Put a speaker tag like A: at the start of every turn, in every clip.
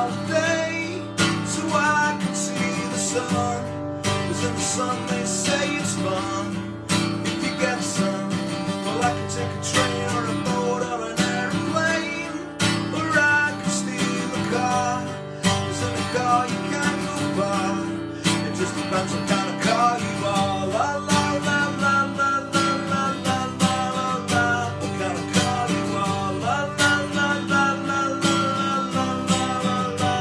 A: holiday so I can see the sun. 'Cause in the sun they say it's fun if you get some. Well, I can take a train or a boat or an airplane, or I can steal a car. 'Cause in a car you can't go far. It just depends what kind of car you are. La la la la la la la la la la la. What kind of car you are? La la la la la la la la la la.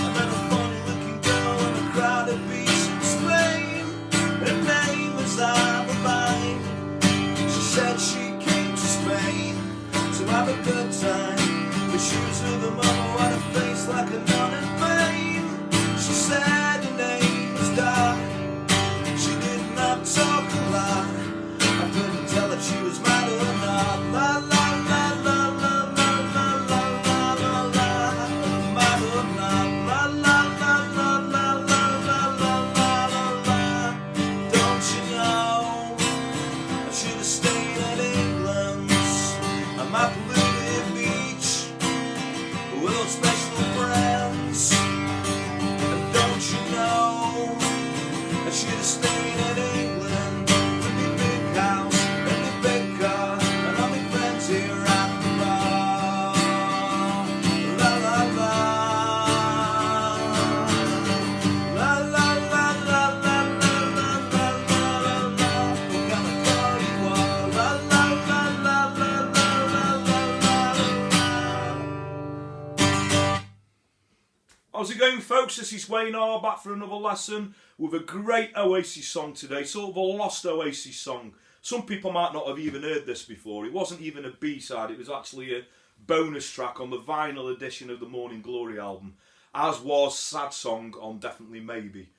A: I met a funny looking girl in a crowded beach in Spain. Her name was Adeline. She said she came to Spain to have a good time, but she was with a mama who had a face like a nun in vain. She said her name was Di. She did not talk a lot. I couldn't tell if she was mad or not. La la la la la la la la la la la. Mad or not. La la la la la la la la la la la. Don't you know I should have stayed in England on my polluted beach with those special friends. And don't you know I should have stayed in England with my big house and my big car and all my friends here at the bar. La la la. La la la la la la la la la la. What kind of car you are? La la la la la la la la la. How's it going, folks? This is Wayne R back for another lesson with a great Oasis song today. Sort of a lost Oasis song. Some people might not have even heard this before. It wasn't even a B-side, it was actually a bonus track on the vinyl edition of the Morning Glory album, as was Sad Song on Definitely Maybe.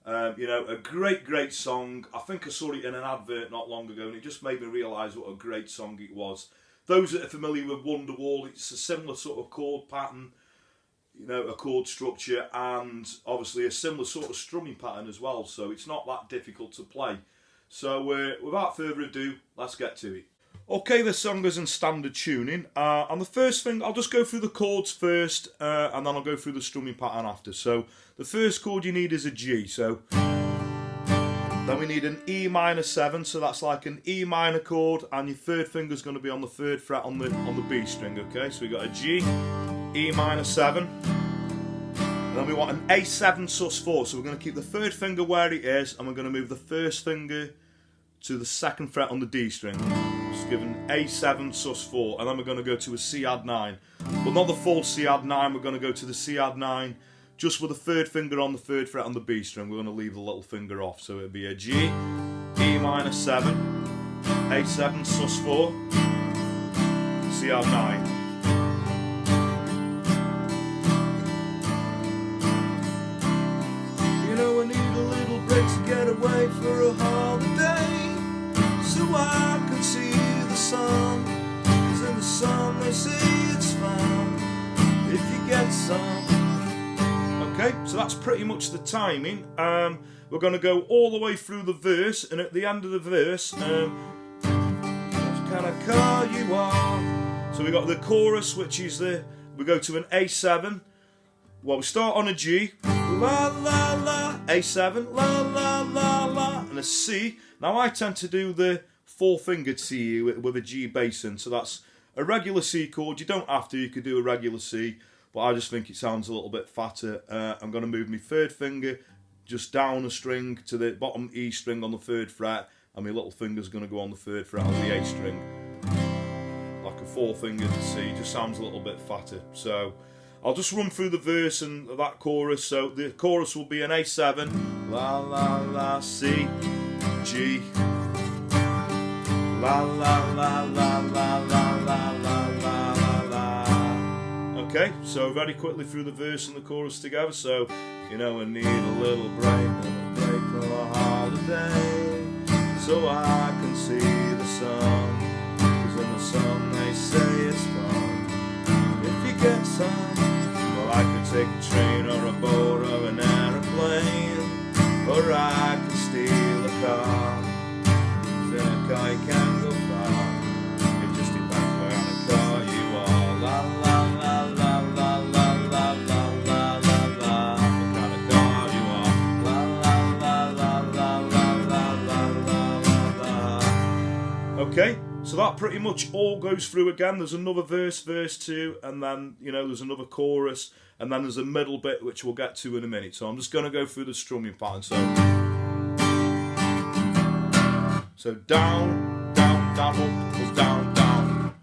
A: You know, a great song. I think I saw it in an advert not long ago and it just made me realise what a great song it was. Those that are familiar with Wonderwall, it's a similar sort of chord pattern, you know, a chord structure, and obviously a similar sort of strumming pattern as well, so it's not that difficult to play. So without further ado, let's get to it. Okay, the song is in standard tuning, and the first thing, I'll just go through the chords first, and then I'll go through the strumming pattern after. So the first chord you need is a G, so then we need an E minor 7, so that's like an E minor chord, and your third finger is going to be on the 3rd fret on the B string, okay? So we got a G, E minor 7, and then we want an A7 sus4, so we're going to keep the 3rd finger where it is, and we're going to move the 1st finger to the 2nd fret on the D string. Just give an A7 sus4, and then we're going to go to a C add 9, but not the full C add 9, we're going to go to the C add 9, just with the 3rd finger on the 3rd fret on the B string. We're going to leave the little finger off, so it'll be a G, E minor 7, A7 sus4, C add 9. To get away for a holiday so I can see the sun. 'Cause in the sun they say it's fun if you get some. Okay, so that's pretty much the timing. We're going to go all the way through the verse, and at the end of the verse, what kind of car you are. So we got the chorus, which is we go to an A7. Well, we start on a G, la la la, A7, la la la la, and a C. Now I tend to do the 4-fingered C with a G bass in, so that's a regular C chord. You don't have to, you could do a regular C, but I just think it sounds a little bit fatter. I'm going to move my 3rd finger just down a string to the bottom E string on the 3rd fret, and my little finger's going to go on the 3rd fret on the A string. Like a 4-fingered C, just sounds a little bit fatter. So I'll just run through the verse and that chorus. So the chorus will be an A7, la la la, C, G, la la la la la la la la la la. Okay, so very quickly through the verse and the chorus together. So, you know, I need a little break for a holiday, so I can see the sun. 'Cause in the sun they say it's fun if you get some. I could take a train or a boat or an aeroplane, or I could steal a car. 'Cause in a car you can't go far. It just depends what kind of car you are. La la la la la la la la
B: So that pretty much all goes through again. There's another verse, verse 2, and then, you know, there's another chorus, and then there's a middle bit which we'll get to in a minute. So I'm just going to go through the strumming pattern. So down, down, down, up, down, down,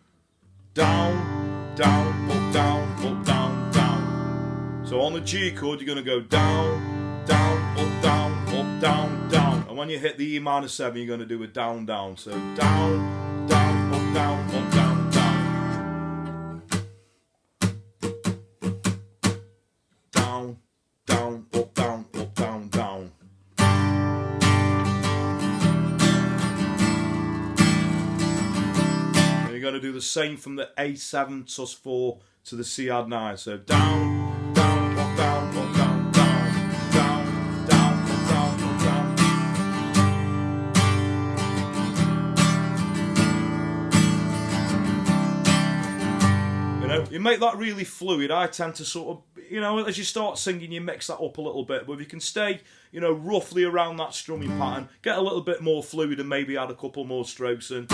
B: down, down, up, down, up, down, down. So on the G chord, you're going to go down, down, up, down, up, down, down. And when you hit the E minor 7, you're going to do a down, down. So down, down, up, down, up, down, down. Down, down, up, down, up, down, down. And you're going to do the same from the A7 sus4 to the C add 9. So down, down, up, down, up, down, down, down, down, up, down, up, down. You know, you make that really fluid. I tend to sort of, you know, as you start singing, you mix that up a little bit. But if you can stay, you know, roughly around that strumming pattern, get a little bit more fluid and maybe add a couple more strokes in.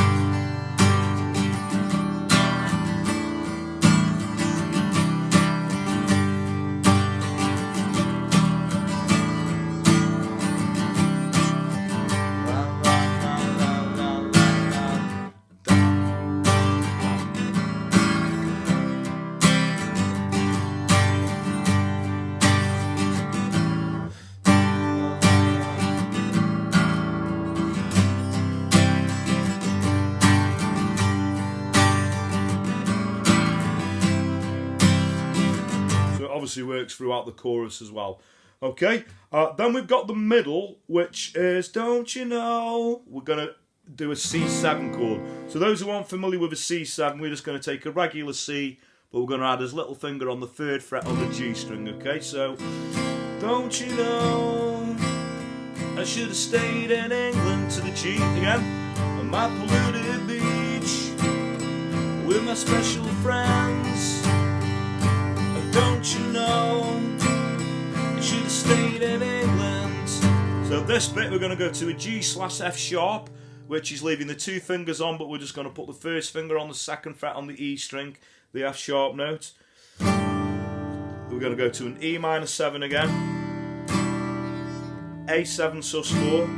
B: Obviously works throughout the chorus as well. Okay, then we've got the middle, which is, don't you know, we're going to do a C7 chord. So those who aren't familiar with a C7, we're just going to take a regular C, but we're going to add his little finger on the 3rd fret on the G string, okay? So, don't you know, I should have stayed in England, to the G again, on my polluted beach, with my special friends. Don't you know, you should have stayed in England. So this bit we're going to go to a G/F sharp, which is leaving the 2 fingers on, but we're just going to put the 1st finger on the 2nd fret on the E string, the F sharp note. We're going to go to an E minor 7 again, A7 sus4,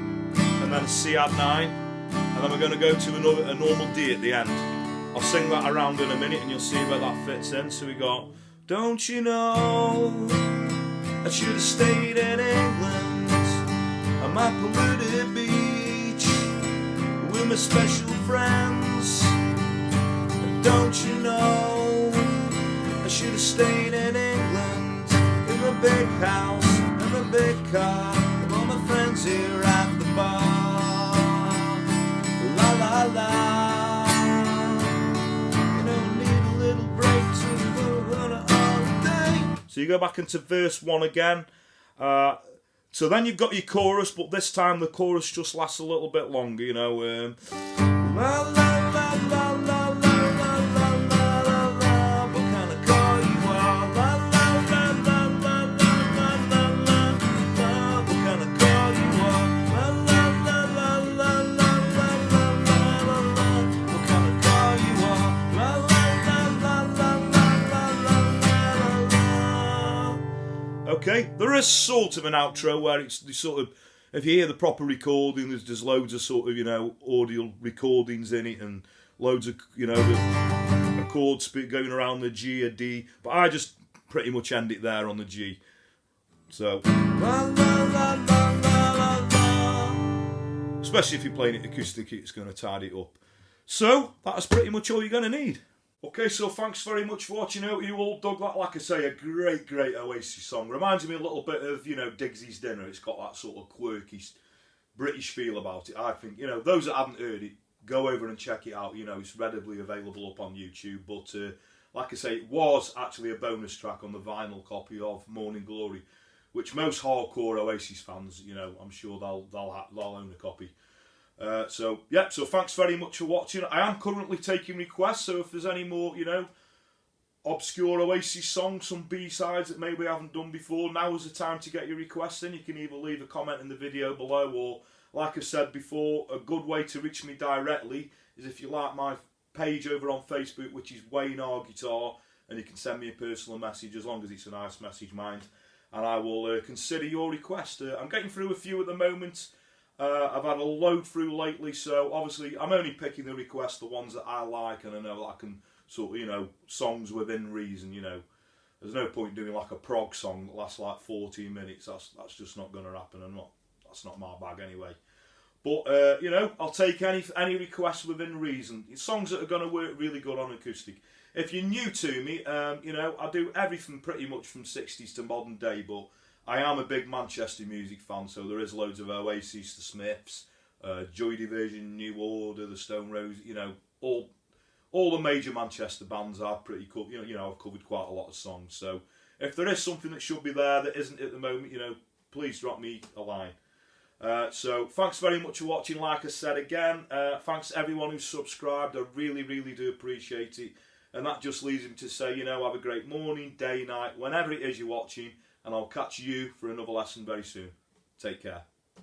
B: and then a C add 9, and then we're going to go to a normal D at the end. I'll sing that around in a minute and you'll see where that fits in. So we got, don't you know, I should have stayed in England on my polluted beach with my special friends. Don't you know, I should have stayed in England in the big house and the big car with all my friends here at the bar. La la la, you don't need a little break to go on a holiday. So you go back into verse 1 again. So then you've got your chorus, but this time the chorus just lasts a little bit longer, you know. La la la la la la la la la la, what kind of car you are? La la la la la la la la la, what kind of car you are? La la la la la la la la la la, what kind of car you are? La la la la la la la la la. Okay, there is sort of an outro where it's the sort of, if you hear the proper recording, there's loads of sort of, you know, audio recordings in it and loads of, you know, the chords going around the G or D. But I just pretty much end it there on the G. So, la, la, la, la, la, la. Especially if you're playing it acoustic, it's going to tidy it up. So, that's pretty much all you're going to need. Okay, so thanks very much for watching. I hope you all dug that. Like I say, a great Oasis song. Reminds me a little bit of, you know, Digsy's Dinner. It's got that sort of quirky British feel about it. I think, you know, those that haven't heard it, go over and check it out. You know, it's readily available up on YouTube. But, like I say, it was actually a bonus track on the vinyl copy of Morning Glory, which most hardcore Oasis fans, you know, I'm sure they'll own a copy. So thanks very much for watching. I am currently taking requests, so if there's any more, you know, obscure Oasis songs, some B-sides that maybe I haven't done before, now is the time to get your requests in. You can either leave a comment in the video below, or, like I said before, a good way to reach me directly is if you like my page over on Facebook, which is Wayne R Guitar, and you can send me a personal message, as long as it's a nice message, mind, and I will consider your request. I'm getting through a few at the moment. I've had a load through lately, so obviously I'm only picking the requests, the ones that I like, and I know that I can sort of, you know, songs within reason, you know. There's no point doing like a prog song that lasts like 14 minutes. That's just not going to happen, and that's not my bag anyway. But you know, I'll take any requests within reason. Songs that are going to work really good on acoustic. If you're new to me, you know, I do everything pretty much from 60s to modern day, but I am a big Manchester music fan, so there is loads of Oasis, the Smiths, Joy Division, New Order, the Stone Roses, you know, all the major Manchester bands are pretty cool. You know, I've covered quite a lot of songs, so if there is something that should be there that isn't at the moment, you know, please drop me a line. So thanks very much for watching. Like I said again, thanks everyone who's subscribed. I really, really do appreciate it. And that just leaves me to say, you know, have a great morning, day, night, whenever it is you're watching, and I'll catch you for another lesson very soon. Take care.